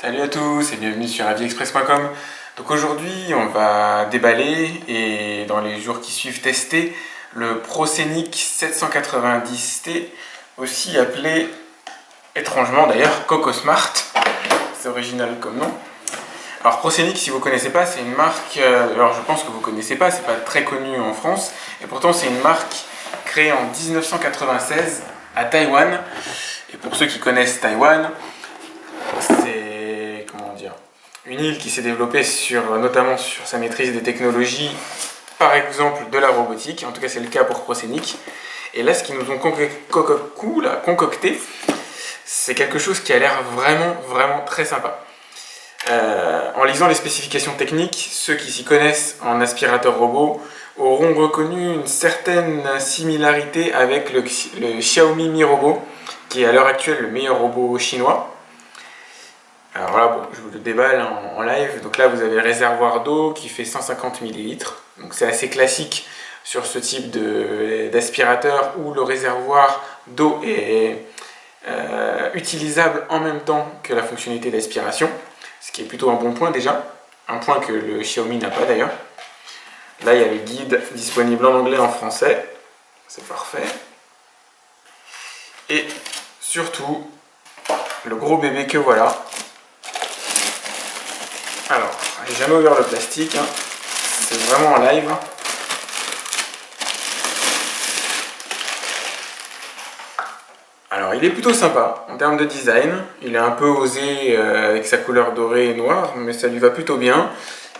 Salut à tous et bienvenue sur aviexpress.com. Donc aujourd'hui on va déballer et dans les jours qui suivent tester le ProScenic 790T, aussi appelé étrangement d'ailleurs CocoSmart. C'est original comme nom. Alors ProScenic, si vous ne connaissez pas, c'est une marque, alors je pense que vous ne connaissez pas, c'est pas très connu en France, et pourtant c'est une marque créée en 1996 à Taïwan. Et pour ceux qui connaissent Taïwan, c'est une île qui s'est développée notamment sur sa maîtrise des technologies, par exemple de la robotique, en tout cas c'est le cas pour ProScenic. Et là ce qu'ils nous ont concocté, c'est quelque chose qui a l'air vraiment très sympa. En lisant les spécifications techniques, ceux qui s'y connaissent en aspirateur robot auront reconnu une certaine similarité avec le Xiaomi Mi Robot, qui est à l'heure actuelle le meilleur robot chinois. Alors voilà, bon, je vous le déballe en live. Donc là, vous avez le réservoir d'eau qui fait 150 ml. Donc c'est assez classique sur ce type d'aspirateur où le réservoir d'eau est utilisable en même temps que la fonctionnalité d'aspiration. Ce qui est plutôt un bon point déjà. Un point que le Xiaomi n'a pas d'ailleurs. Là, il y a le guide disponible en anglais et en français. C'est parfait. Et surtout, le gros bébé que voilà. Alors, j'ai jamais ouvert le plastique, hein. C'est vraiment en live. Alors, il est plutôt sympa en termes de design. Il est un peu osé avec sa couleur dorée et noire, mais ça lui va plutôt bien.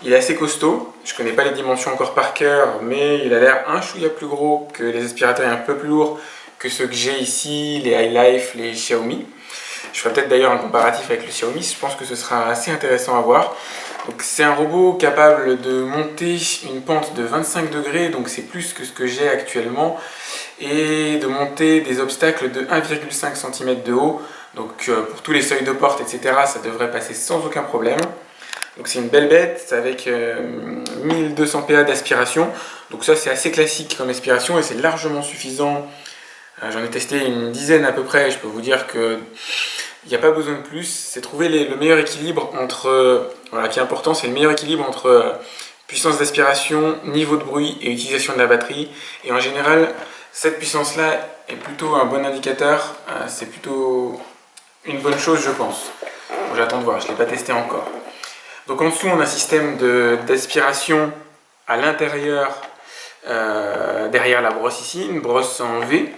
Il est assez costaud. Je connais pas les dimensions encore par cœur, mais il a l'air un chouïa plus gros que les aspirateurs et un peu plus lourd que ceux que j'ai ici, les iLife, les Xiaomi. Je ferai peut-être d'ailleurs un comparatif avec le Xiaomi, je pense que ce sera assez intéressant à voir. Donc c'est un robot capable de monter une pente de 25 degrés, donc c'est plus que ce que j'ai actuellement, et de monter des obstacles de 1,5 cm de haut. Donc pour tous les seuils de porte, etc., ça devrait passer sans aucun problème. Donc c'est une belle bête avec 1200 PA d'aspiration. Donc ça c'est assez classique comme aspiration et c'est largement suffisant. J'en ai testé une dizaine à peu près et je peux vous dire que il n'y a pas besoin de plus. C'est trouver le meilleur équilibre entre, voilà, qui est important, c'est le meilleur équilibre entre puissance d'aspiration, niveau de bruit et utilisation de la batterie. Et en général, cette puissance-là est plutôt un bon indicateur. C'est plutôt une bonne chose, je pense. Bon, j'attends de voir, je ne l'ai pas testé encore. Donc en dessous, on a un système d'aspiration à l'intérieur, derrière la brosse ici, une brosse en V.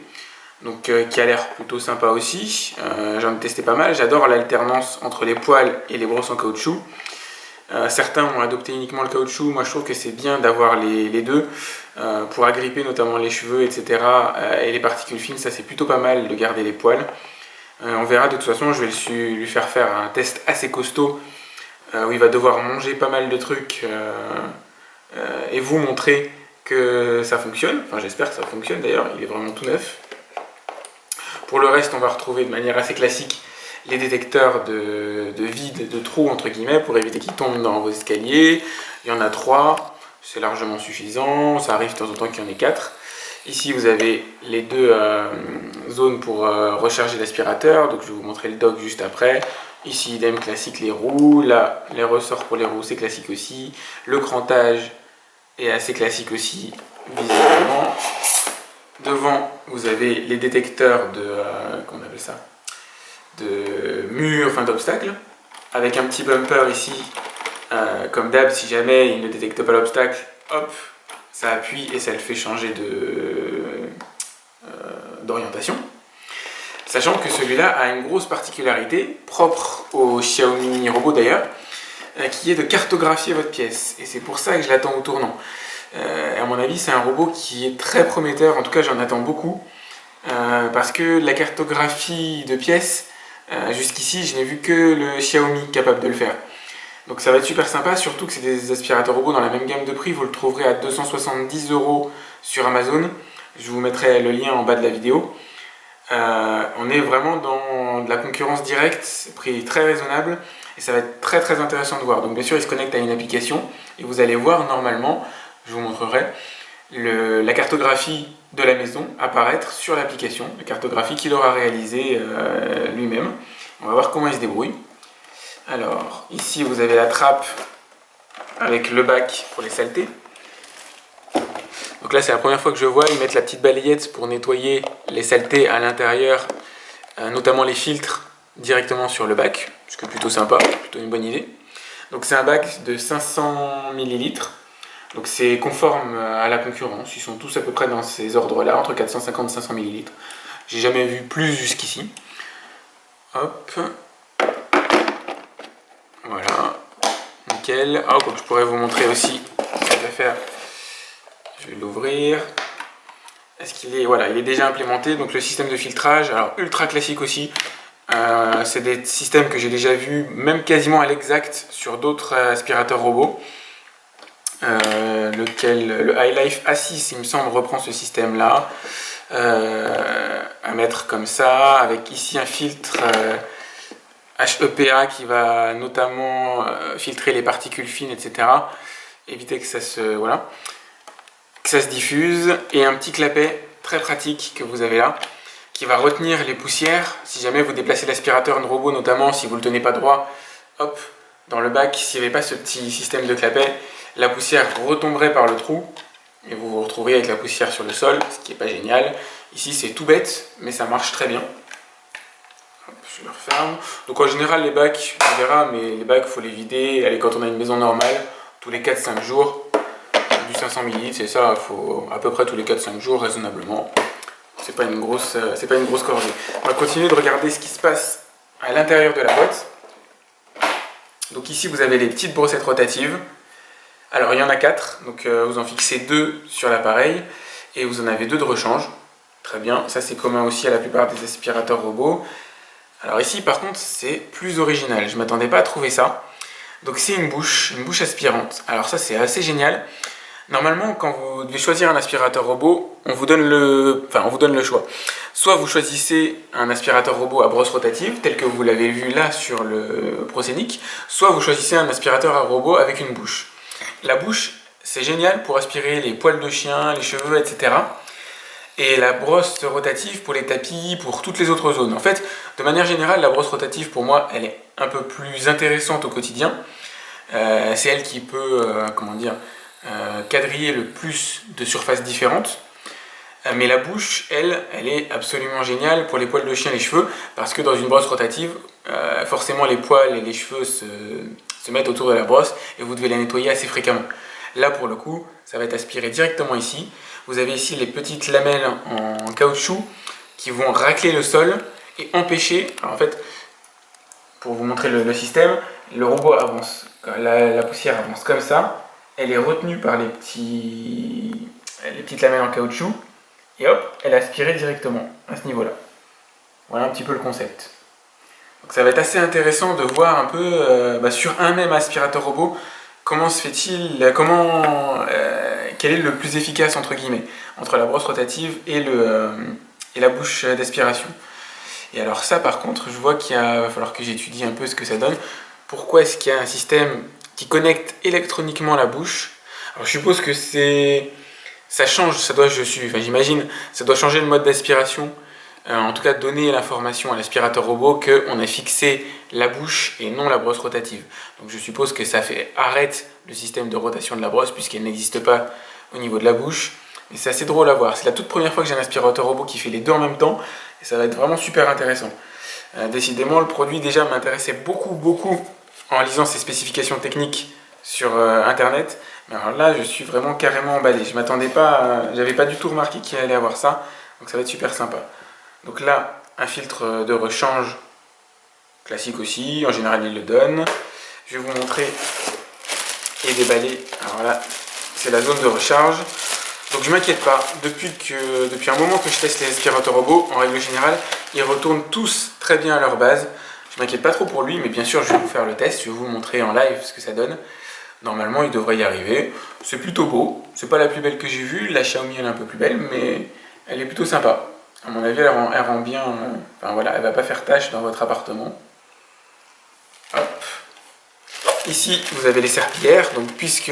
Donc, qui a l'air plutôt sympa aussi. J'en ai testé pas mal. J'adore l'alternance entre les poils et les brosses en caoutchouc. Certains ont adopté uniquement le caoutchouc. Moi, je trouve que c'est bien d'avoir les deux pour agripper notamment les cheveux, etc. Et les particules fines, ça c'est plutôt pas mal de garder les poils. On verra, de toute façon, je vais lui faire un test assez costaud où il va devoir manger pas mal de trucs et vous montrer que ça fonctionne. Enfin, j'espère que ça fonctionne d'ailleurs. Il est vraiment tout neuf. Pour le reste, on va retrouver de manière assez classique les détecteurs de vide, de trous entre guillemets, pour éviter qu'ils tombent dans vos escaliers. Il y en a 3, c'est largement suffisant, ça arrive de temps en temps qu'il y en ait 4. Ici, vous avez les deux zones pour recharger l'aspirateur, donc je vais vous montrer le dock juste après. Ici, idem classique, les roues. Là, les ressorts pour les roues, c'est classique aussi. Le crantage est assez classique aussi, visiblement. Devant, vous avez les détecteurs comment on appelle ça, de murs, enfin d'obstacles, avec un petit bumper ici, comme d'hab, si jamais il ne détecte pas l'obstacle, hop, ça appuie et ça le fait changer d'orientation. Sachant que celui-là a une grosse particularité, propre au Xiaomi Mi Robot d'ailleurs, qui est de cartographier votre pièce. Et c'est pour ça que je l'attends au tournant. À mon avis, c'est un robot qui est très prometteur, en tout cas j'en attends beaucoup, parce que la cartographie de pièces, jusqu'ici je n'ai vu que le Xiaomi capable de le faire. Donc ça va être super sympa, surtout que c'est des aspirateurs robots dans la même gamme de prix, vous le trouverez à 270 € sur Amazon, je vous mettrai le lien en bas de la vidéo. On est vraiment dans de la concurrence directe, prix très raisonnable, et ça va être très intéressant de voir. Donc bien sûr il se connecte à une application, et vous allez voir normalement, je vous montrerai, la cartographie de la maison apparaître sur l'application, la cartographie qu'il aura réalisée lui-même. On va voir comment il se débrouille. Alors, ici vous avez la trappe avec le bac pour les saletés. Donc là, c'est la première fois que je vois, ils mettent la petite balayette pour nettoyer les saletés à l'intérieur, notamment les filtres, directement sur le bac, ce qui est plutôt sympa, plutôt une bonne idée. Donc c'est un bac de 500 ml, donc c'est conforme à la concurrence, ils sont tous à peu près dans ces ordres-là, entre 450 et 500 ml. J'ai jamais vu plus jusqu'ici. Hop. Voilà. Nickel. Ah, donc je pourrais vous montrer aussi cette affaire. Je vais l'ouvrir. Est-ce qu'il est... Voilà, il est déjà implémenté. Donc le système de filtrage, alors ultra classique aussi. C'est des systèmes que j'ai déjà vus, même quasiment à l'exact, sur d'autres aspirateurs robots. Le iLife A6, il me semble, reprend ce système-là. À mettre comme ça, avec ici un filtre HEPA qui va notamment filtrer les particules fines, etc. Éviter que ça se diffuse. Et un petit clapet très pratique que vous avez là, qui va retenir les poussières. Si jamais vous déplacez l'aspirateur de robot, notamment si vous ne le tenez pas droit, hop, dans le bac, s'il n'y avait pas ce petit système de clapet, la poussière retomberait par le trou et vous vous retrouvez avec la poussière sur le sol, ce qui n'est pas génial. Ici c'est tout bête, mais ça marche très bien. Hop, je le referme. Donc en général les bacs, on verra, mais les bacs il faut les vider. Allez, quand on a une maison normale, tous les 4-5 jours, du 500 ml, c'est ça, il faut à peu près tous les 4-5 jours raisonnablement. C'est pas une grosse corvée. On va continuer de regarder ce qui se passe à l'intérieur de la boîte. Donc ici vous avez les petites brossettes rotatives. Alors il y en a 4, donc vous en fixez 2 sur l'appareil et vous en avez 2 de rechange. Très bien, ça c'est commun aussi à la plupart des aspirateurs robots. Alors ici par contre c'est plus original, je ne m'attendais pas à trouver ça. Donc c'est une bouche aspirante. Alors ça c'est assez génial. Normalement quand vous devez choisir un aspirateur robot, on vous donne le choix. Soit vous choisissez un aspirateur robot à brosse rotative, tel que vous l'avez vu là sur le Proscenic, soit vous choisissez un aspirateur à robot avec une bouche. La bouche, c'est génial pour aspirer les poils de chien, les cheveux, etc. Et la brosse rotative pour les tapis, pour toutes les autres zones. En fait, de manière générale, la brosse rotative, pour moi, elle est un peu plus intéressante au quotidien. C'est elle qui peut, quadriller le plus de surfaces différentes. Mais la bouche, elle est absolument géniale pour les poils de chien et les cheveux, parce que dans une brosse rotative, forcément les poils et les cheveux se mettent autour de la brosse et vous devez la nettoyer assez fréquemment. Là pour le coup, ça va être aspiré directement ici. Vous avez ici les petites lamelles en caoutchouc qui vont racler le sol et empêcher, alors en fait, pour vous montrer le système, le robot avance, la poussière avance comme ça, elle est retenue par les petites lamelles en caoutchouc et hop, elle est aspirée directement à ce niveau-là. Voilà un petit peu le concept. Donc ça va être assez intéressant de voir un peu sur un même aspirateur robot comment se fait-il, quel est le plus efficace entre guillemets entre la brosse rotative et la bouche d'aspiration. Et alors ça par contre, je vois qu'il va falloir que j'étudie un peu ce que ça donne. Pourquoi est-ce qu'il y a un système qui connecte électroniquement la bouche? Alors je suppose que ça change, j'imagine, ça doit changer le mode d'aspiration. En tout cas donner l'information à l'aspirateur robot qu'on a fixé la bouche et non la brosse rotative. Donc je suppose que ça arrête le système de rotation de la brosse puisqu'elle n'existe pas au niveau de la bouche. Et c'est assez drôle à voir. C'est la toute première fois que j'ai un aspirateur robot qui fait les deux en même temps et ça va être vraiment super intéressant. Décidément, le produit déjà m'intéressait beaucoup en lisant ses spécifications techniques sur internet. Mais alors là, je suis vraiment carrément emballé. Je m'attendais pas, j'avais pas du tout remarqué qu'il allait avoir ça. Donc ça va être super sympa. Donc là, un filtre de rechange classique aussi, en général il le donne. Je vais vous montrer et déballer. Alors là, c'est la zone de recharge. Donc je m'inquiète pas, depuis un moment que je teste les aspirateurs robots, en règle générale, ils retournent tous très bien à leur base. Je m'inquiète pas trop pour lui, mais bien sûr je vais vous faire le test, je vais vous montrer en live ce que ça donne. Normalement il devrait y arriver. C'est plutôt beau, c'est pas la plus belle que j'ai vue, la Xiaomi elle est un peu plus belle, mais elle est plutôt sympa. À mon avis, elle rend bien. Elle va pas faire tâche dans votre appartement. Hop. Ici, vous avez les serpillères. Donc, puisque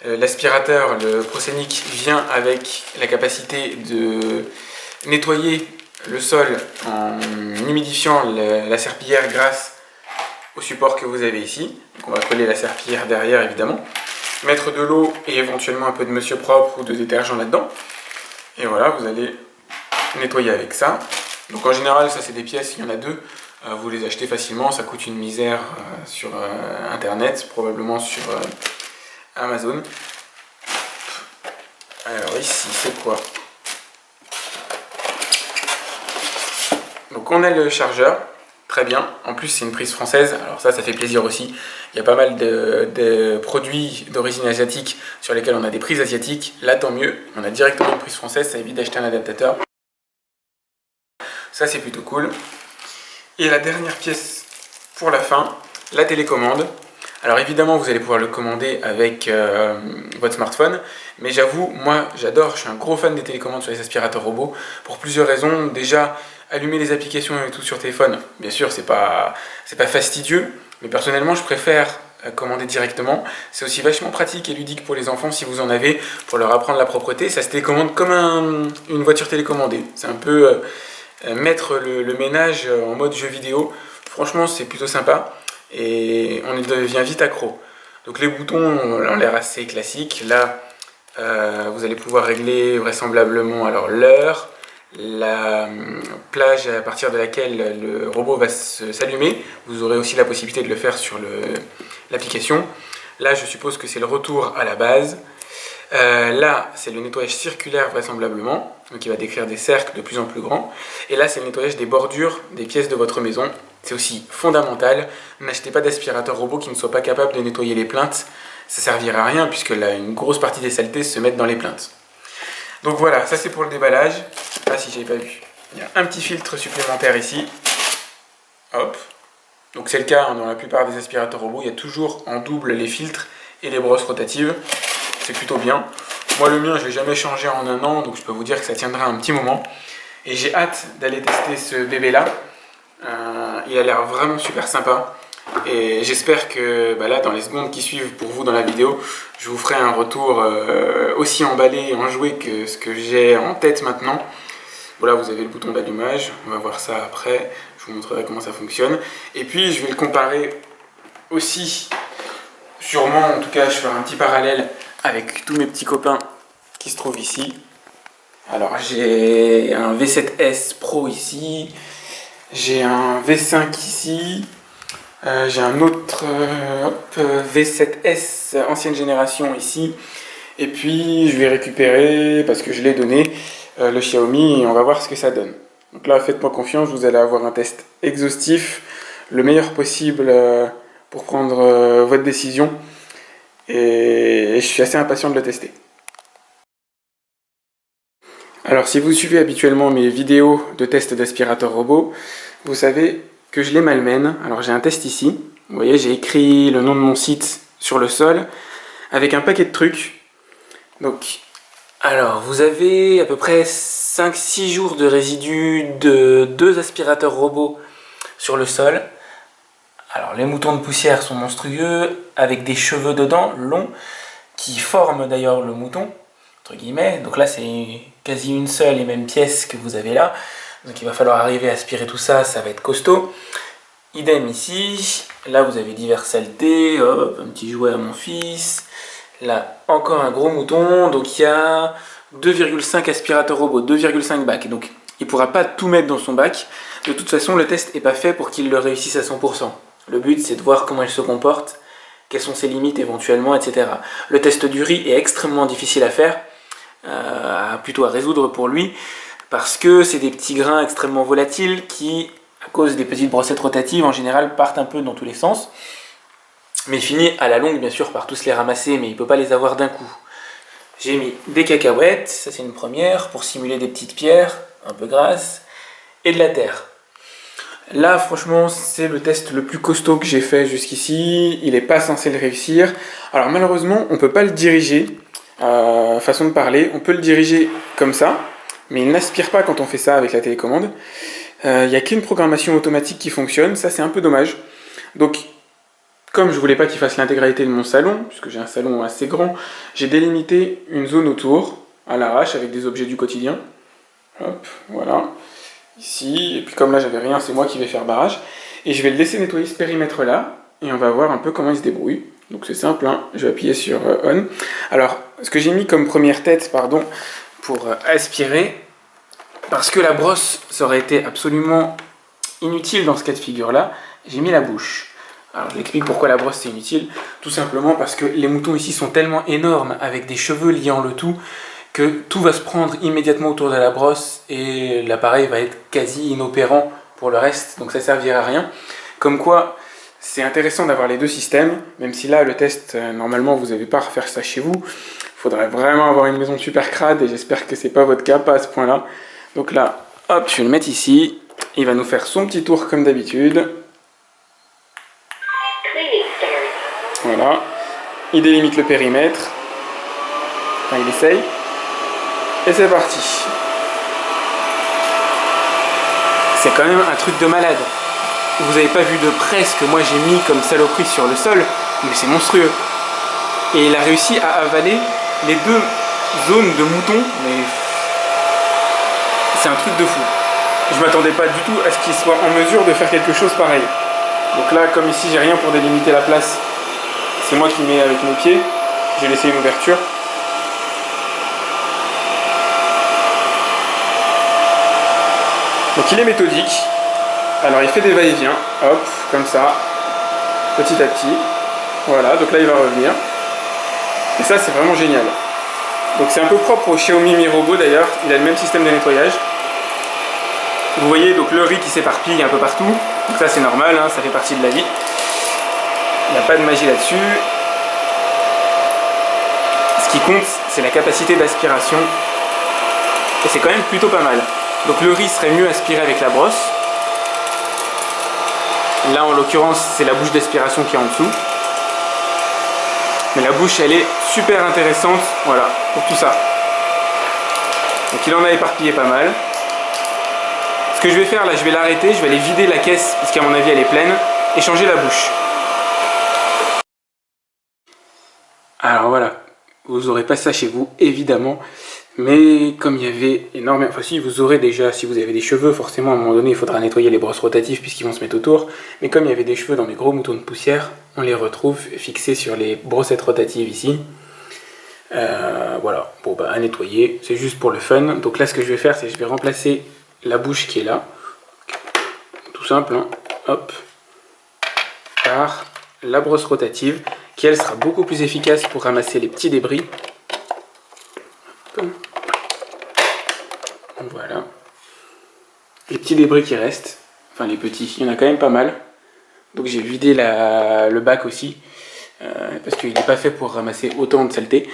l'aspirateur, le Proscenic, vient avec la capacité de nettoyer le sol en humidifiant la serpillière grâce au support que vous avez ici. Donc on va coller la serpillière derrière évidemment. Mettre de l'eau et éventuellement un peu de monsieur propre ou de détergent là-dedans. Et voilà, vous allez nettoyer avec ça. Donc en général, ça c'est des pièces, il y en a deux. Vous les achetez facilement, ça coûte une misère sur internet, probablement sur Amazon. Alors ici, c'est quoi? Donc on a le chargeur, très bien. En plus c'est une prise française, alors ça fait plaisir aussi. Il y a pas mal de produits d'origine asiatique sur lesquels on a des prises asiatiques. Là tant mieux, on a directement une prise française, ça évite d'acheter un adaptateur. Ça c'est plutôt cool. Et la dernière pièce pour la fin, la télécommande. Alors évidemment vous allez pouvoir le commander avec votre smartphone, mais j'avoue, moi j'adore, je suis un gros fan des télécommandes sur les aspirateurs robots pour plusieurs raisons. Déjà, allumer les applications et tout sur téléphone, bien sûr c'est pas fastidieux, mais personnellement je préfère commander directement. C'est aussi vachement pratique et ludique pour les enfants si vous en avez, pour leur apprendre la propreté. Ça se télécommande comme une voiture télécommandée. C'est un peu mettre le ménage en mode jeu vidéo. Franchement c'est plutôt sympa et on y devient vite accro. Donc les boutons ont l'air assez classiques. Là vous allez pouvoir régler vraisemblablement alors l'heure, la plage à partir de laquelle le robot va s'allumer. Vous aurez aussi la possibilité de le faire sur l'application. Là je suppose que c'est le retour à la base. Là c'est le nettoyage circulaire vraisemblablement, donc il va décrire des cercles de plus en plus grands. Et là c'est le nettoyage des bordures des pièces de votre maison. C'est aussi fondamental, n'achetez pas d'aspirateur robot qui ne soit pas capable de nettoyer les plinthes. Ça servira à rien puisque là une grosse partie des saletés se mettent dans les plinthes. Donc voilà, ça c'est pour le déballage. Ah si j'avais pas vu. Il y a un petit filtre supplémentaire ici. Hop. Donc c'est le cas dans la plupart des aspirateurs robots. Il y a toujours en double les filtres et les brosses rotatives. C'est plutôt bien. Moi le mien je ne l'ai jamais changé en un an, donc je peux vous dire que ça tiendra un petit moment. Et j'ai hâte d'aller tester ce bébé là. Il a l'air vraiment super sympa. Et j'espère que là, dans les secondes qui suivent pour vous dans la vidéo, je vous ferai un retour aussi emballé et enjoué que ce que j'ai en tête maintenant. Voilà, vous avez le bouton d'allumage, on va voir ça après, je vous montrerai comment ça fonctionne. Et puis je vais le comparer aussi, sûrement en tout cas je ferai un petit parallèle avec tous mes petits copains qui se trouvent ici. Alors j'ai un V7S Pro ici, j'ai un V5 ici, j'ai un autre V7S ancienne génération ici, et puis je vais récupérer, parce que je l'ai donné, le Xiaomi, et on va voir ce que ça donne. Donc là faites-moi confiance, vous allez avoir un test exhaustif, le meilleur possible pour prendre votre décision, et je suis assez impatient de le tester. Alors si vous suivez habituellement mes vidéos de test d'aspirateur robot, vous savez que je les malmène. Alors j'ai un test ici, vous voyez j'ai écrit le nom de mon site sur le sol, avec un paquet de trucs. Donc, alors vous avez à peu près 5-6 jours de résidus de 2 aspirateurs robots sur le sol. Alors les moutons de poussière sont monstrueux, avec des cheveux dedans, longs, qui forment d'ailleurs le mouton, entre guillemets. Donc là c'est quasi une seule et même pièce que vous avez là. Donc il va falloir arriver à aspirer tout ça, ça va être costaud. Idem ici, là vous avez diverses saletés, hop, un petit jouet à mon fils. Là encore un gros mouton, donc il y a 2,5 aspirateurs robots, 2,5 bacs. Donc il ne pourra pas tout mettre dans son bac. De toute façon le test n'est pas fait pour qu'il le réussisse à 100%. Le but c'est de voir comment il se comporte, quelles sont ses limites éventuellement, etc. Le test du riz est extrêmement difficile à faire, plutôt à résoudre pour lui, parce que c'est des petits grains extrêmement volatiles qui, à cause des petites brossettes rotatives, en général partent un peu dans tous les sens. Mais il finit à la longue bien sûr par tous les ramasser, mais il ne peut pas les avoir d'un coup. J'ai mis des cacahuètes, ça c'est une première, pour simuler des petites pierres, un peu grasses, et de la terre. Là franchement c'est le test le plus costaud que j'ai fait jusqu'ici, il n'est pas censé le réussir. Alors malheureusement on ne peut pas le diriger, façon de parler, on peut le diriger comme ça, mais il n'aspire pas quand on fait ça avec la télécommande. Il n'y a qu'une programmation automatique qui fonctionne, ça c'est un peu dommage. Donc comme je voulais pas qu'il fasse l'intégralité de mon salon, puisque j'ai un salon assez grand, j'ai délimité une zone autour, à l'arrache, avec des objets du quotidien. Hop, voilà. ici, et puis comme là j'avais rien, c'est moi qui vais faire barrage. Et je vais le laisser nettoyer ce périmètre là, et on va voir un peu comment il se débrouille. Donc c'est simple, hein. Je vais appuyer sur On. Alors, ce que j'ai mis comme première tête, pardon, pour aspirer, parce que la brosse, ça aurait été absolument inutile dans ce cas de figure là, j'ai mis la bouche. Alors je l'explique pourquoi la brosse c'est inutile, tout simplement parce que les moutons ici sont tellement énormes, avec des cheveux liant le tout, que tout va se prendre immédiatement autour de la brosse et l'appareil va être quasi inopérant pour le reste, donc ça servira à rien. Comme quoi, c'est intéressant d'avoir les deux systèmes, même si là, le test, normalement, vous n'avez pas à refaire ça chez vous. Il faudrait vraiment avoir une maison super crade, et j'espère que c'est pas votre cas, pas à ce point-là. Donc là, hop, je vais le mettre ici. Il va nous faire son petit tour comme d'habitude. Voilà. Il délimite le périmètre. Enfin, il essaye. Et c'est parti. C'est quand même un truc de malade. Vous avez pas vu de près ce que moi j'ai mis comme saloperie sur le sol, mais c'est monstrueux. Et il a réussi à avaler les deux zones de moutons, mais c'est un truc de fou. Je m'attendais pas du tout à ce qu'il soit en mesure de faire quelque chose pareil. Donc là, comme ici j'ai rien pour délimiter la place, c'est moi qui mets avec mes pieds. J'ai laissé une ouverture. Donc il est méthodique. Alors il fait des va-et-vient, hop, comme ça, petit à petit. Voilà, donc là il va revenir. Et ça c'est vraiment génial. Donc c'est un peu propre au Xiaomi Mi Robot d'ailleurs, il a le même système de nettoyage. Vous voyez donc le riz qui s'éparpille un peu partout. Donc ça c'est normal, hein, ça fait partie de la vie. Il n'y a pas de magie là-dessus. Ce qui compte, c'est la capacité d'aspiration. Et c'est quand même plutôt pas mal. Donc le riz serait mieux aspiré avec la brosse. Là, en l'occurrence, c'est la bouche d'aspiration qui est en dessous. Mais la bouche, elle est super intéressante, voilà, pour tout ça. Donc il en a éparpillé pas mal. Ce que je vais faire, là, je vais l'arrêter, je vais aller vider la caisse, parce qu'à mon avis, elle est pleine, et changer la bouche. Alors voilà, vous n'aurez pas ça chez vous, évidemment. Mais comme il y avait énormément... Enfin si, vous aurez déjà, si vous avez des cheveux, forcément à un moment donné il faudra nettoyer les brosses rotatives puisqu'ils vont se mettre autour. Mais comme il y avait des cheveux dans mes gros moutons de poussière, on les retrouve fixés sur les brossettes rotatives ici. Voilà, bon bah à nettoyer, c'est juste pour le fun. Donc là ce que je vais faire, c'est que je vais remplacer la bouche qui est là. Tout simple, hein. Hop. Par la brosse rotative, qui elle sera beaucoup plus efficace pour ramasser les petits débris. Voilà. Les petits débris qui restent, enfin les petits, il y en a quand même pas mal. Donc j'ai vidé le bac aussi, parce qu'il n'est pas fait pour ramasser autant de saleté.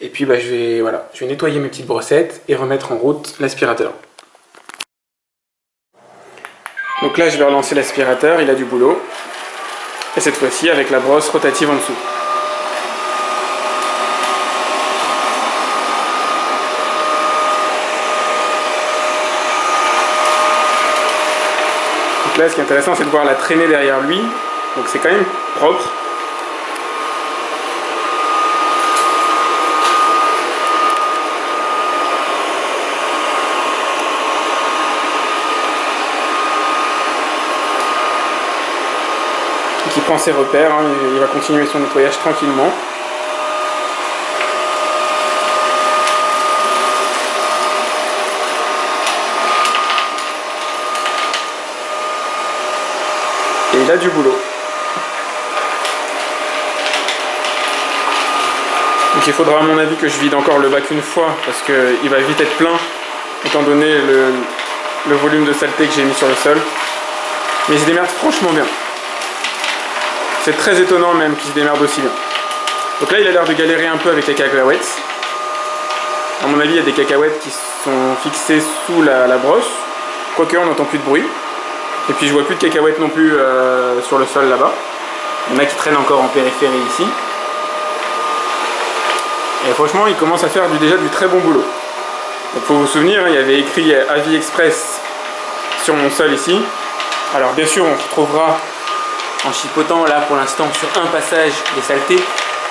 Et puis bah, je vais nettoyer mes petites brossettes et remettre en route l'aspirateur. Donc là je vais relancer l'aspirateur, il a du boulot. Et cette fois-ci avec la brosse rotative en dessous. Donc là, ce qui est intéressant, c'est de voir la traînée derrière lui. Donc c'est quand même propre. Donc il prend ses repères, hein, il va continuer son nettoyage tranquillement. Et il a du boulot. Donc il faudra à mon avis que je vide encore le bac une fois parce qu'il va vite être plein étant donné le volume de saleté que j'ai mis sur le sol. Mais il se démerde franchement bien. C'est très étonnant même qu'il se démerde aussi bien. Donc là il a l'air de galérer un peu avec les cacahuètes. À mon avis il y a des cacahuètes qui sont fixées sous la brosse. Quoique on n'entend plus de bruit. Et puis je vois plus de cacahuètes non plus sur le sol là-bas. Il y en a qui traînent encore en périphérie ici. Et franchement il commence à faire déjà du très bon boulot. Donc faut vous souvenir, il y avait écrit avis express sur mon sol ici. Alors bien sûr on retrouvera en chipotant là pour l'instant sur un passage des saletés.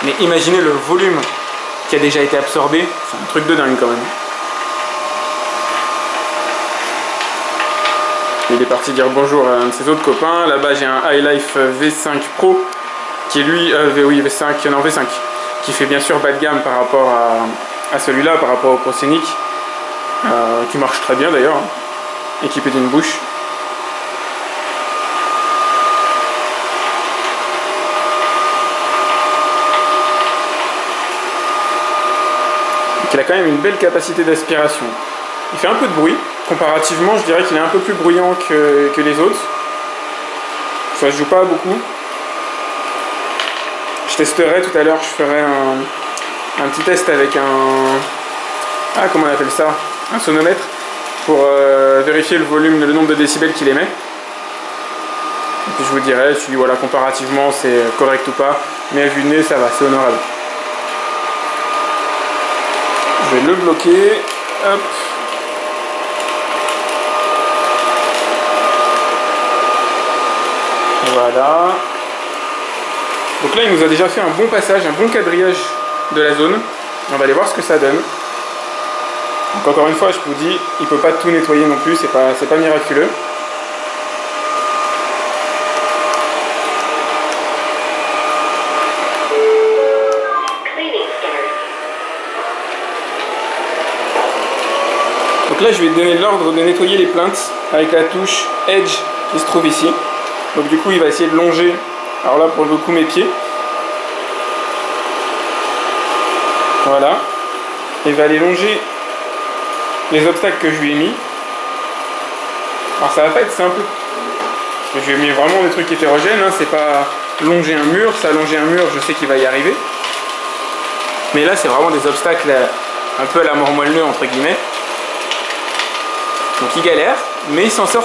Mais imaginez le volume qui a déjà été absorbé. C'est un truc de dingue quand même. il est parti dire bonjour à un de ses autres copains. Là-bas j'ai un iLife V5 Pro qui est lui, V5, non V5, qui fait bien sûr bas de gamme par rapport à celui-là, par rapport au Pro Scenic, qui marche très bien d'ailleurs, hein, équipé d'une bouche. Donc il a quand même une belle capacité d'aspiration. Il fait un peu de bruit, comparativement je dirais qu'il est un peu plus bruyant que les autres. Ça se joue pas beaucoup. Je testerai tout à l'heure, je ferai un petit test avec comment on appelle ça, un sonomètre, pour vérifier le volume, le nombre de décibels qu'il émet. Et puis je vous dirai si voilà, comparativement c'est correct ou pas, mais à vue de nez ça va, c'est honorable. Je vais le bloquer, hop. Voilà. Donc là, il nous a déjà fait un bon passage, un bon quadrillage de la zone. On va aller voir ce que ça donne. Donc encore une fois, je vous dis, il ne peut pas tout nettoyer non plus, c'est pas miraculeux. Donc là, je vais donner l'ordre de nettoyer les plaintes avec la touche Edge qui se trouve ici. Donc du coup, il va essayer de longer, alors là pour le coup, mes pieds. Voilà. Il va aller longer les obstacles que je lui ai mis. Alors ça va pas être simple, parce que je lui ai mis vraiment des trucs hétérogènes, hein. C'est pas longer un mur, ça longer un mur, je sais qu'il va y arriver. Mais là, c'est vraiment des obstacles un peu à la mort moelleux, entre guillemets. Donc il galère, mais il s'en sort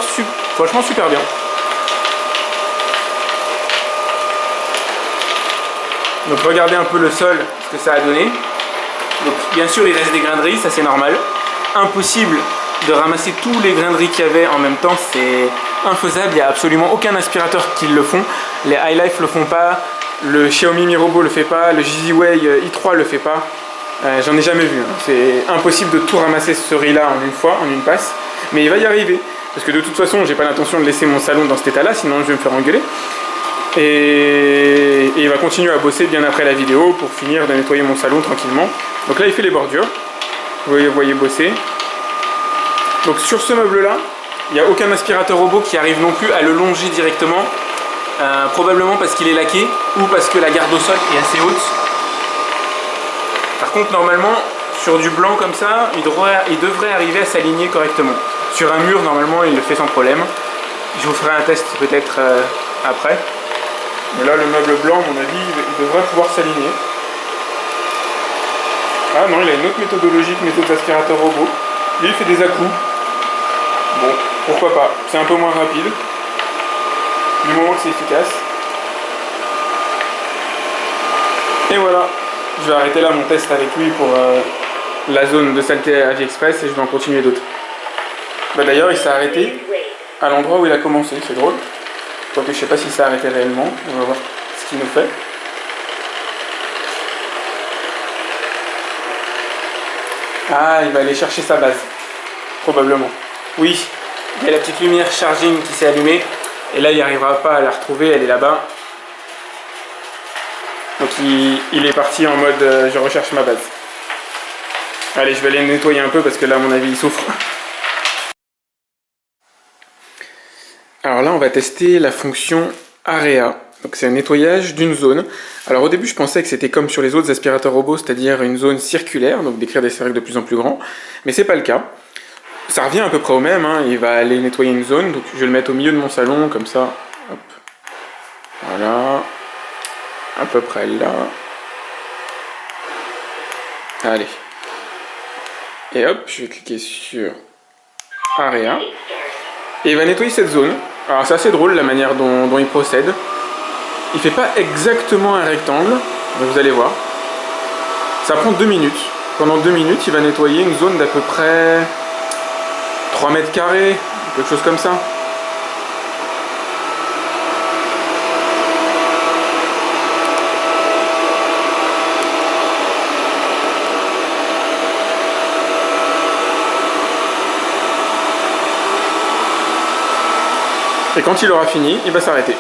franchement super bien. Donc regardez un peu le sol, ce que ça a donné. Donc bien sûr il reste des grains de riz, ça c'est normal. Impossible de ramasser tous les grains de riz qu'il y avait en même temps, c'est infaisable, il n'y a absolument aucun aspirateur qui le font. Les iLife le font pas, le Xiaomi Mi Robo le fait pas, le Jiziwei i3 le fait pas. J'en ai jamais vu, hein. C'est impossible de tout ramasser ce riz là en une fois, en une passe. Mais il va y arriver, parce que de toute façon j'ai pas l'intention de laisser mon salon dans cet état là, sinon je vais me faire engueuler. Et il va continuer à bosser bien après la vidéo pour finir de nettoyer mon salon tranquillement. Donc là il fait les bordures, vous voyez bosser. Donc sur ce meuble là, il n'y a aucun aspirateur robot qui arrive non plus à le longer directement, probablement parce qu'il est laqué ou parce que la garde au sol est assez haute. Par contre normalement sur du blanc comme ça, il devrait arriver à s'aligner correctement. Sur un mur normalement il le fait sans problème. Je vous ferai un test peut-être après. Mais là, le meuble blanc, à mon avis, il devrait pouvoir s'aligner. Ah non, il a une autre méthodologie que méthode d'aspirateur robot. Lui, il fait des à-coups. Bon, pourquoi pas. C'est un peu moins rapide. Du moment que c'est efficace. Et voilà. Je vais arrêter là mon test avec lui pour la zone de saleté à AliExpress et je vais en continuer d'autres. Bah, d'ailleurs, il s'est arrêté à l'endroit où il a commencé. C'est drôle. Quoique je sais pas s'il s'est arrêté réellement, on va voir ce qu'il nous fait. Ah, il va aller chercher sa base, probablement. Oui, il y a la petite lumière charging qui s'est allumée, et là il n'arrivera pas à la retrouver, elle est là-bas. Donc il est parti en mode je recherche ma base. Allez, je vais aller le nettoyer un peu parce que là à mon avis il souffre. Alors là, on va tester la fonction Area. Donc c'est un nettoyage d'une zone. Alors au début, je pensais que c'était comme sur les autres aspirateurs robots, c'est-à-dire une zone circulaire, donc d'écrire des cercles de plus en plus grands. Mais c'est pas le cas. Ça revient à peu près au même, hein. Il va aller nettoyer une zone. Donc je vais le mettre au milieu de mon salon, comme ça. Hop. Voilà. À peu près là. Allez. Et hop, je vais cliquer sur Area. Et il va nettoyer cette zone. Alors c'est assez drôle la manière dont il procède. Il fait pas exactement un rectangle, vous allez voir. Ça prend 2 minutes. Pendant 2 minutes, il va nettoyer une zone d'à peu près 3 mètres carrés, quelque chose comme ça. Et quand il aura fini, il va s'arrêter.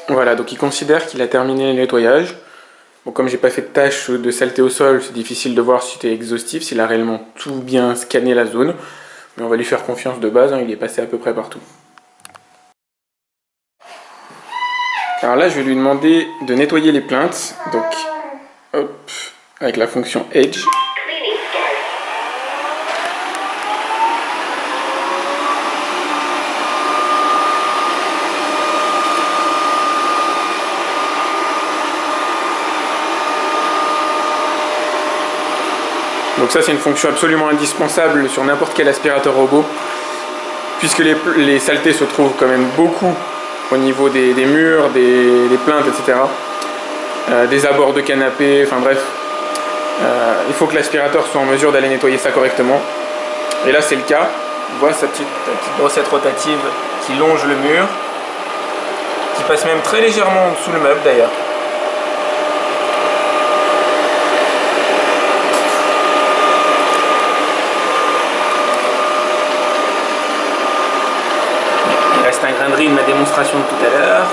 Voilà, donc il considère qu'il a terminé le nettoyage. Bon, comme j'ai pas fait de tâche de saleté au sol, c'est difficile de voir si c'était exhaustif, s'il a réellement tout bien scanné la zone. Mais on va lui faire confiance de base, hein, il est passé à peu près partout. Alors là, je vais lui demander de nettoyer les plaintes. Donc, hop, avec la fonction Edge. Donc ça, c'est une fonction absolument indispensable sur n'importe quel aspirateur robot, puisque les saletés se trouvent quand même beaucoup au niveau des murs, des plaintes, etc. Des abords de canapé, enfin bref. Il faut que l'aspirateur soit en mesure d'aller nettoyer ça correctement. Et là, c'est le cas. On voit sa petite brossette rotative qui longe le mur, qui passe même très légèrement sous le meuble d'ailleurs. C'est un grain de riz de ma démonstration de tout à l'heure.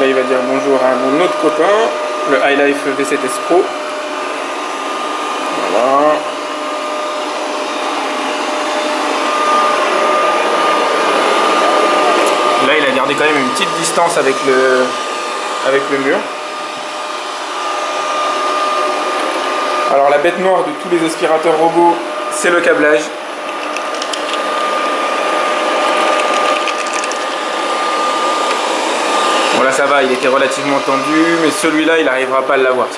Là, il va dire bonjour à mon autre copain, le iLife V7S Pro. Voilà. Là, il a gardé quand même une petite distance avec le mur. Alors la bête noire de tous les aspirateurs robots, c'est le câblage. Bon là ça va, il était relativement tendu, mais celui-là il n'arrivera pas à l'avoir.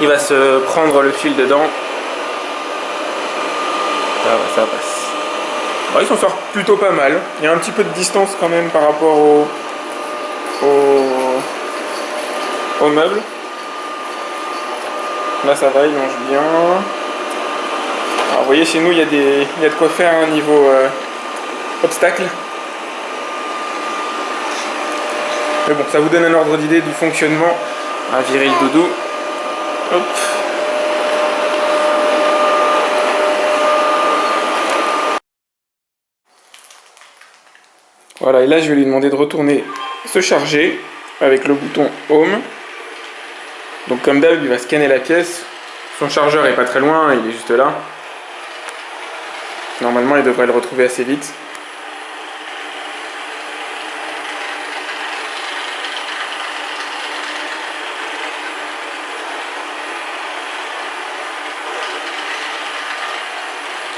Il va se prendre le fil dedans. Ça passe. Bon, il s'en sort plutôt pas mal. Il y a un petit peu de distance quand même par rapport au meuble. Là ça va, il longe bien. Alors vous voyez, chez nous il y a de quoi faire un niveau obstacle. Mais bon, ça vous donne un ordre d'idée du fonctionnement. On va virer le doudou. Hop. Voilà, et là je vais lui demander de retourner se charger avec le bouton Home. Donc comme d'hab, il va scanner la pièce. Son chargeur est pas très loin, il est juste là. Normalement, il devrait le retrouver assez vite.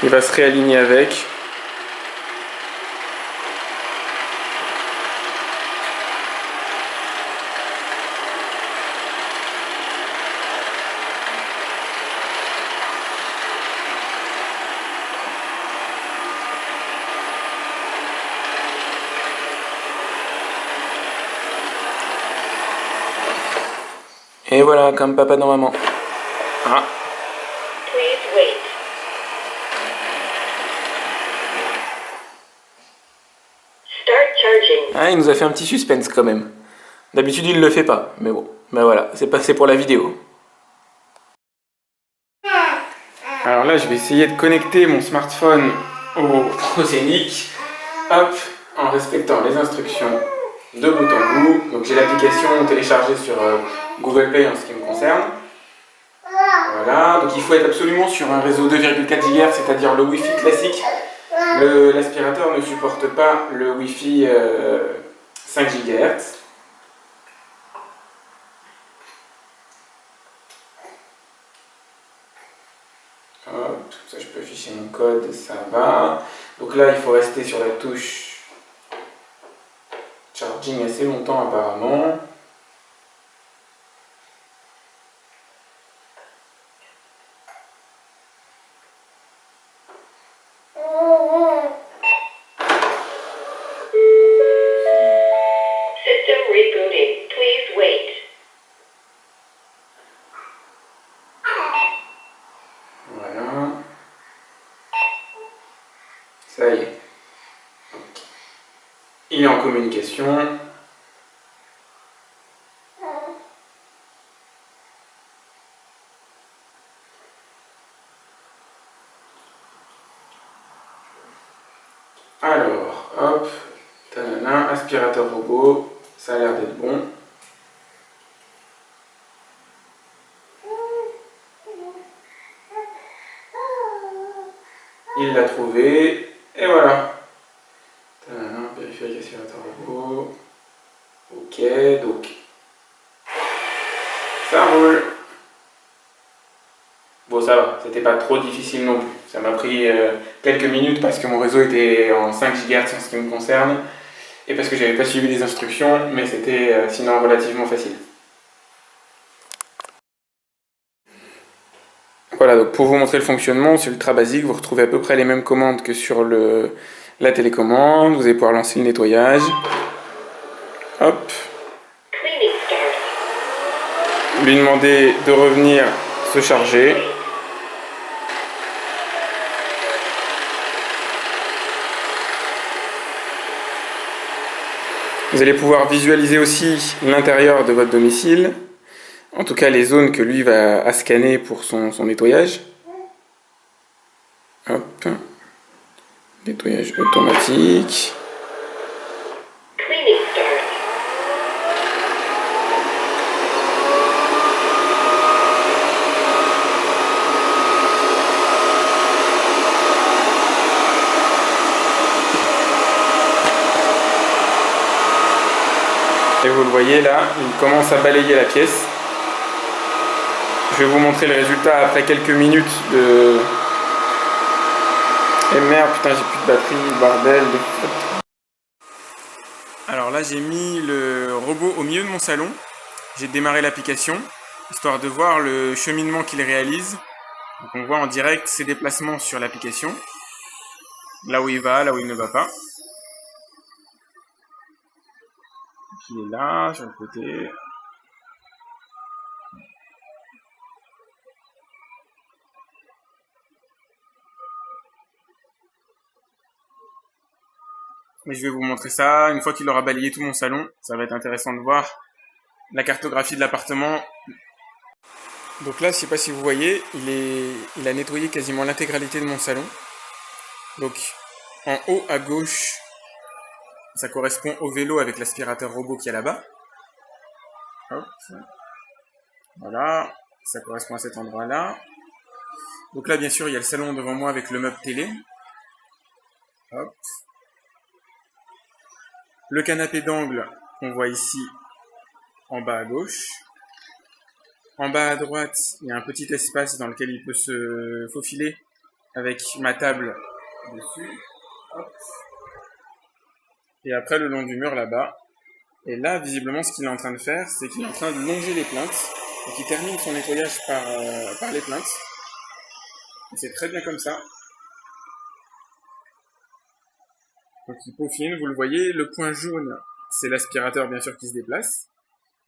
Il va se réaligner avec. Et voilà, comme papa dans maman. Ah. Please wait. Start charging. Ah, il nous a fait un petit suspense quand même. D'habitude, il le fait pas, mais bon. Ben voilà, c'est passé pour la vidéo. Alors là, je vais essayer de connecter mon smartphone au Zénith. Hop, en respectant les instructions de bout en bout. Donc j'ai l'application téléchargée sur Google Play en ce qui me concerne. Voilà, donc il faut être absolument sur un réseau 2,4 GHz, c'est-à-dire le Wi-Fi classique. L'aspirateur ne supporte pas le Wi-Fi 5 GHz. Hop, ça je peux afficher mon code, ça va. Donc là, il faut rester sur la touche charging assez longtemps apparemment. System rebooting. Please wait. Voilà. Ça y est. Il est en communication. Alors, hop, tanana, aspirateur robot, ça a l'air d'être bon. Il l'a trouvé, et voilà. Tanana, périphérique aspirateur robot. Ok, donc ça roule. Bon, ça va, c'était pas trop difficile non plus. Ça m'a pris quelques minutes parce que mon réseau était en 5 GHz en ce qui me concerne et parce que j'avais pas suivi les instructions, mais c'était sinon relativement facile. Voilà, donc pour vous montrer le fonctionnement, c'est ultra basique, vous retrouvez à peu près les mêmes commandes que sur la télécommande, vous allez pouvoir lancer le nettoyage. Hop. Cleaning start. Lui demander de revenir se charger. Vous allez pouvoir visualiser aussi l'intérieur de votre domicile, en tout cas les zones que lui va scanner pour son nettoyage. Hop, nettoyage automatique. Cleaning start. Et vous le voyez là, il commence à balayer la pièce. Je vais vous montrer le résultat après quelques minutes de... Et merde, putain, j'ai plus de batterie, bordel de... Alors là, j'ai mis le robot au milieu de mon salon. J'ai démarré l'application, histoire de voir le cheminement qu'il réalise. Donc on voit en direct ses déplacements sur l'application. Là où il va, là où il ne va pas. Il est là, sur le côté. Mais je vais vous montrer ça une fois qu'il aura balayé tout mon salon. Ça va être intéressant de voir la cartographie de l'appartement. Donc là, je sais pas si vous voyez, il a nettoyé quasiment l'intégralité de mon salon. Donc en haut à gauche, ça correspond au vélo avec l'aspirateur robot qui est là-bas. Hop. Voilà, ça correspond à cet endroit-là. Donc là, bien sûr, il y a le salon devant moi avec le meuble télé. Hop. Le canapé d'angle qu'on voit ici en bas à gauche. En bas à droite, il y a un petit espace dans lequel il peut se faufiler avec ma table dessus. Hop. Et après, le long du mur là-bas. Et là, visiblement, ce qu'il est en train de faire, c'est qu'il est en train de longer les plinthes. Donc il termine son nettoyage par les plinthes. Et c'est très bien comme ça. Donc il peaufine, vous le voyez, le point jaune, c'est l'aspirateur bien sûr qui se déplace.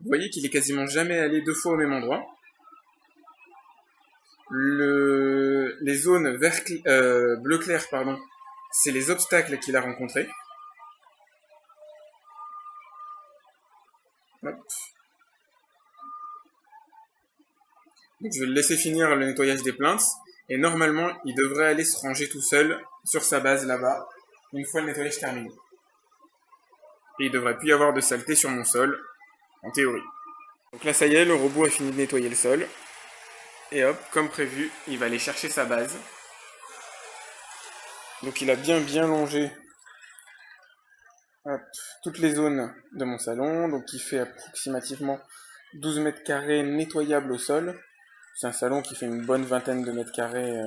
Vous voyez qu'il est quasiment jamais allé 2 fois au même endroit. Les zones bleu clair, pardon, c'est les obstacles qu'il a rencontrés. Hop. Donc je vais le laisser finir le nettoyage des plinthes. Et normalement, il devrait aller se ranger tout seul sur sa base là-bas, une fois le nettoyage terminé. Et il devrait plus y avoir de saleté sur mon sol, en théorie. Donc là, ça y est, le robot a fini de nettoyer le sol. Et hop, comme prévu, il va aller chercher sa base. Donc il a bien longé hop, toutes les zones de mon salon. Donc il fait approximativement 12 mètres carrés nettoyables au sol. C'est un salon qui fait une bonne vingtaine de mètres carrés,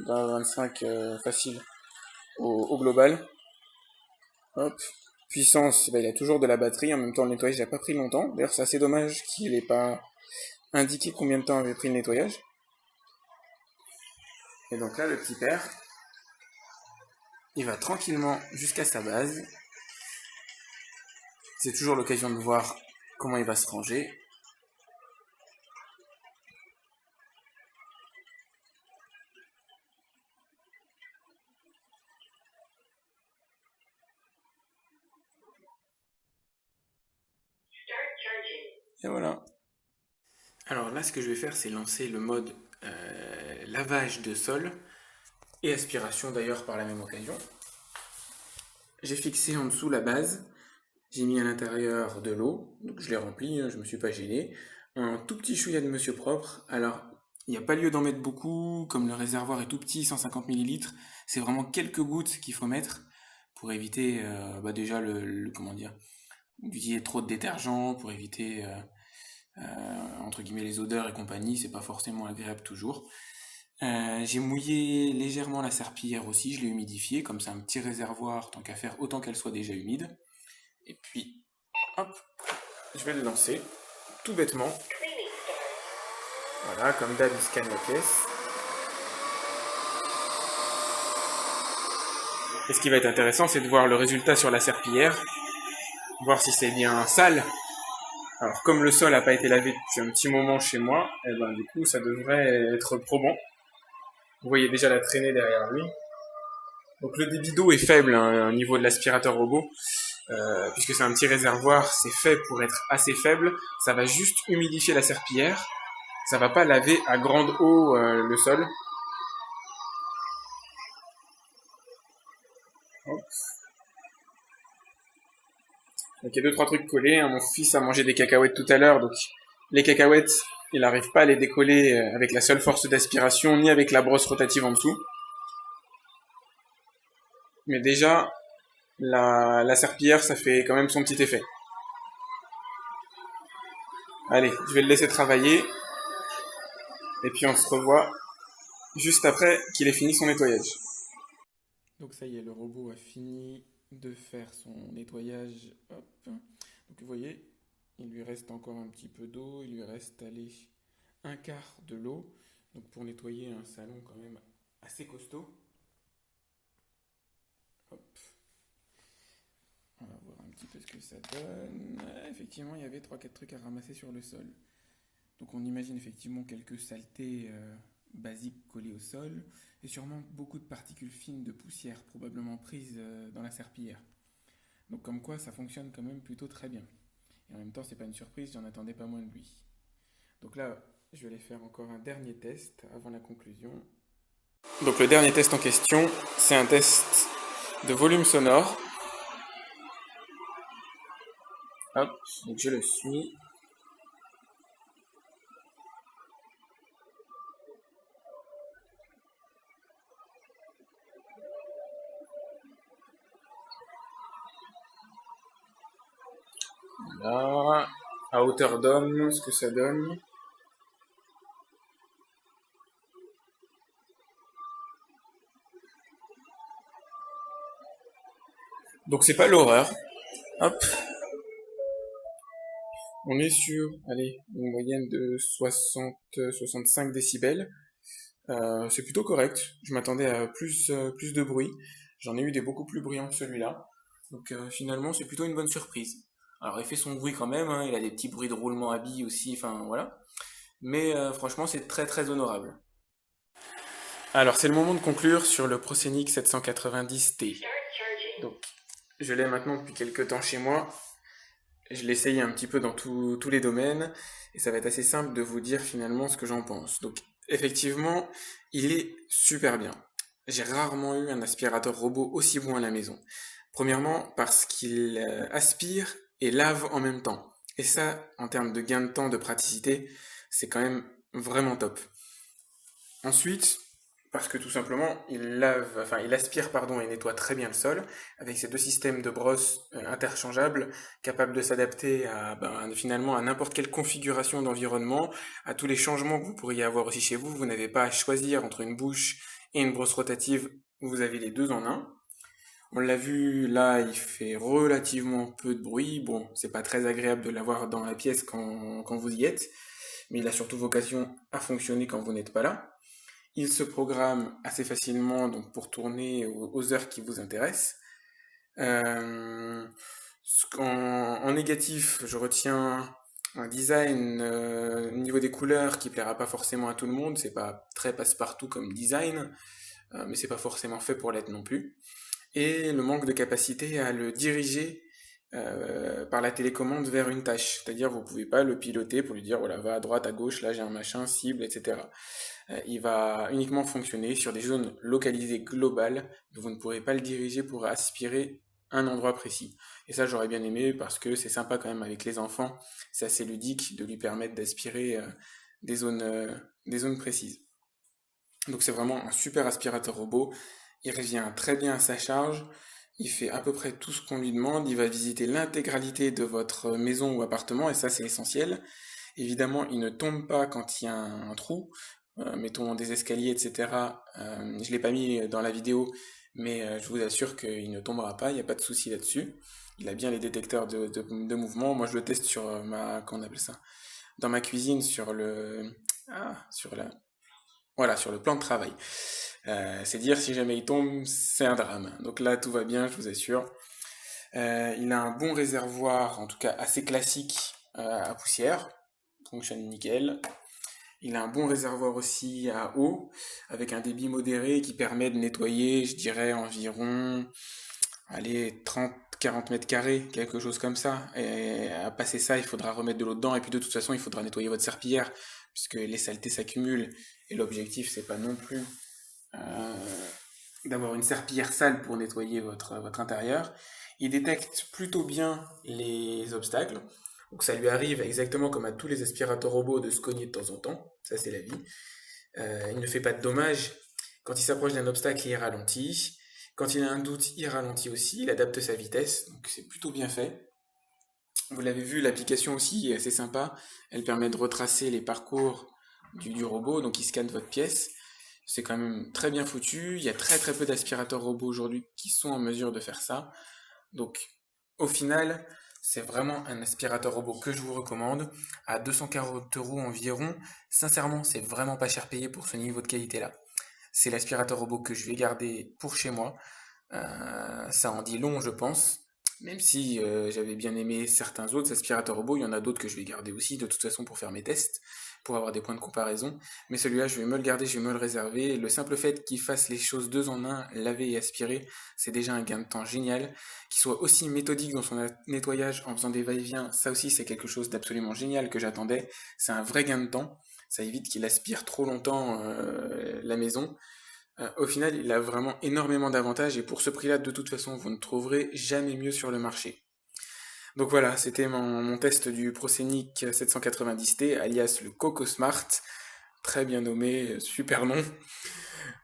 25 facile au global. Hop. Puissance, il a toujours de la batterie. En même temps, le nettoyage n'a pas pris longtemps. D'ailleurs, c'est assez dommage qu'il n'ait pas indiqué combien de temps avait pris le nettoyage. Et donc là, le petit père, il va tranquillement jusqu'à sa base. C'est toujours l'occasion de voir comment il va se ranger. Start charging. Et voilà. Alors là, ce que je vais faire, c'est lancer le mode lavage de sol et aspiration d'ailleurs par la même occasion. J'ai fixé en dessous la base, j'ai mis à l'intérieur de l'eau, donc je l'ai rempli, je me suis pas gêné. Un tout petit chouïa de monsieur propre. Alors, il n'y a pas lieu d'en mettre beaucoup, comme le réservoir est tout petit, 150 ml. C'est vraiment quelques gouttes qu'il faut mettre pour éviter déjà comment dire, d'utiliser trop de détergent, pour éviter entre guillemets les odeurs et compagnie, c'est pas forcément agréable toujours. J'ai mouillé légèrement la serpillière aussi, je l'ai humidifiée, comme c'est un petit réservoir, tant qu'à faire, autant qu'elle soit déjà humide. Et puis, hop, je vais le lancer, tout bêtement. Cleaning start. Voilà, comme d'hab, il scanne la pièce. Et ce qui va être intéressant, c'est de voir le résultat sur la serpillière, voir si c'est bien sale. Alors, comme le sol n'a pas été lavé depuis un petit moment chez moi, et ben du coup, ça devrait être probant. Vous voyez déjà la traînée derrière lui. Donc le débit d'eau est faible au niveau de l'aspirateur robot, puisque c'est un petit réservoir, c'est fait pour être assez faible. Ça va juste humidifier la serpillière, ça va pas laver à grande eau le sol. Hop. Donc il y a 2-3 trucs collés. Mon fils a mangé des cacahuètes tout à l'heure, donc les cacahuètes, il n'arrive pas à les décoller avec la seule force d'aspiration, ni avec la brosse rotative en dessous. Mais déjà, la serpillière, ça fait quand même son petit effet. Allez, je vais le laisser travailler. Et puis on se revoit juste après qu'il ait fini son nettoyage. Donc ça y est, le robot a fini de faire son nettoyage. Hop. Donc vous voyez, il lui reste encore un petit peu d'eau. Il lui reste allez, un quart de l'eau. Donc pour nettoyer un salon quand même assez costaud. Hop. On va voir un petit peu ce que ça donne. Effectivement, il y avait 3-4 trucs à ramasser sur le sol. Donc on imagine effectivement quelques saletés basiques collées au sol et sûrement beaucoup de particules fines de poussière probablement prises dans la serpillière. Donc comme quoi ça fonctionne quand même plutôt très bien. Et en même temps c'est pas une surprise, j'en attendais pas moins de lui. Donc là je vais aller faire encore un dernier test avant la conclusion. Donc le dernier test en question, c'est un test de volume sonore. Hop, donc je le suis. Voilà. À hauteur d'homme, ce que ça donne. Donc c'est pas l'horreur. Hop, on est sur, allez, une moyenne de 60-65 décibels. C'est plutôt correct. Je m'attendais à plus de bruit. J'en ai eu des beaucoup plus bruyants que celui-là. Donc finalement, c'est plutôt une bonne surprise. Alors il fait son bruit quand même, hein, il a des petits bruits de roulement à billes aussi, enfin voilà. Mais franchement, c'est très très honorable. Alors c'est le moment de conclure sur le Proscenic 790T. Start charging. Donc je l'ai maintenant depuis quelques temps chez moi. Je l'essaye un petit peu dans tous les domaines et ça va être assez simple de vous dire finalement ce que j'en pense. Donc effectivement, il est super bien. J'ai rarement eu un aspirateur robot aussi bon à la maison. Premièrement parce qu'il aspire et lave en même temps. Et ça, en termes de gain de temps, de praticité, c'est quand même vraiment top. Ensuite, parce que tout simplement, il aspire pardon et nettoie très bien le sol avec ces deux systèmes de brosse interchangeables, capables de s'adapter finalement à n'importe quelle configuration d'environnement, à tous les changements que vous pourriez avoir aussi chez vous. Vous n'avez pas à choisir entre une bouche et une brosse rotative, vous avez les deux en un. On l'a vu, là, il fait relativement peu de bruit. Bon, c'est pas très agréable de l'avoir dans la pièce quand vous y êtes, mais il a surtout vocation à fonctionner quand vous n'êtes pas là. Il se programme assez facilement donc pour tourner aux heures qui vous intéressent. Euh, en négatif, je retiens un design au niveau des couleurs qui plaira pas forcément à tout le monde. C'est pas très passe-partout comme design, mais c'est pas forcément fait pour l'être non plus. Et le manque de capacité à le diriger par la télécommande vers une tâche. C'est-à-dire vous pouvez pas le piloter pour lui dire voilà va à droite, à gauche, là j'ai un machin, cible, etc. Il va uniquement fonctionner sur des zones localisées globales, donc vous ne pourrez pas le diriger pour aspirer un endroit précis. Et ça, j'aurais bien aimé parce que c'est sympa quand même avec les enfants, c'est assez ludique de lui permettre d'aspirer des zones, euh, des zones précises. Donc c'est vraiment un super aspirateur robot. Il revient très bien à sa charge. Il fait à peu près tout ce qu'on lui demande. Il va visiter l'intégralité de votre maison ou appartement et ça c'est essentiel. Évidemment, il ne tombe pas quand il y a un trou, mettons des escaliers, etc. Je l'ai pas mis dans la vidéo, mais je vous assure qu'il ne tombera pas, il n'y a pas de souci là-dessus. Il a bien les détecteurs de mouvement. Moi, je le teste sur comment on appelle ça? Dans ma cuisine, sur voilà, sur le plan de travail. C'est dire si jamais il tombe, c'est un drame. Donc là, tout va bien, je vous assure. Il a un bon réservoir, en tout cas assez classique à poussière, fonctionne nickel. Il a un bon réservoir aussi à eau, avec un débit modéré qui permet de nettoyer, je dirais, environ, allez, 30-40 mètres carrés, quelque chose comme ça. Et à passer ça, il faudra remettre de l'eau dedans, et puis de toute façon, il faudra nettoyer votre serpillière, puisque les saletés s'accumulent, et l'objectif, c'est pas non plus euh, d'avoir une serpillière sale pour nettoyer votre intérieur. Il détecte plutôt bien les obstacles. Donc ça lui arrive exactement comme à tous les aspirateurs robots de se cogner de temps en temps. Ça c'est la vie. Il ne fait pas de dommages. Quand il s'approche d'un obstacle, il ralentit. Quand il a un doute, il ralentit aussi. Il adapte sa vitesse. Donc c'est plutôt bien fait. Vous l'avez vu, l'application aussi est assez sympa. Elle permet de retracer les parcours du robot. Donc il scanne votre pièce. C'est quand même très bien foutu. Il y a très très peu d'aspirateurs robots aujourd'hui qui sont en mesure de faire ça. Donc, au final, c'est vraiment un aspirateur robot que je vous recommande. À 240 euros environ, sincèrement, c'est vraiment pas cher payé pour ce niveau de qualité-là. C'est l'aspirateur robot que je vais garder pour chez moi. Ça en dit long, je pense. Même si j'avais bien aimé certains autres aspirateurs robots, il y en a d'autres que je vais garder aussi, de toute façon, pour faire mes tests, pour avoir des points de comparaison. Mais celui-là, je vais me le garder, je vais me le réserver. Le simple fait qu'il fasse les choses deux en un, laver et aspirer, c'est déjà un gain de temps génial. Qu'il soit aussi méthodique dans son nettoyage en faisant des va-et-vient, ça aussi, c'est quelque chose d'absolument génial que j'attendais. C'est un vrai gain de temps. Ça évite qu'il aspire trop longtemps la maison. Au final, il a vraiment énormément d'avantages et pour ce prix-là, de toute façon, vous ne trouverez jamais mieux sur le marché. Donc voilà, c'était mon test du Proscenic 790T, alias le Coco Smart. Très bien nommé, super nom.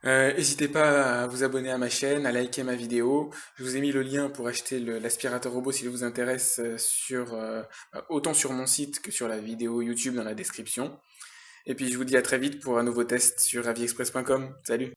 N'hésitez pas à vous abonner à ma chaîne, à liker ma vidéo. Je vous ai mis le lien pour acheter l'aspirateur robot s'il vous intéresse autant sur mon site que sur la vidéo YouTube dans la description. Et puis je vous dis à très vite pour un nouveau test sur aviexpress.com. Salut!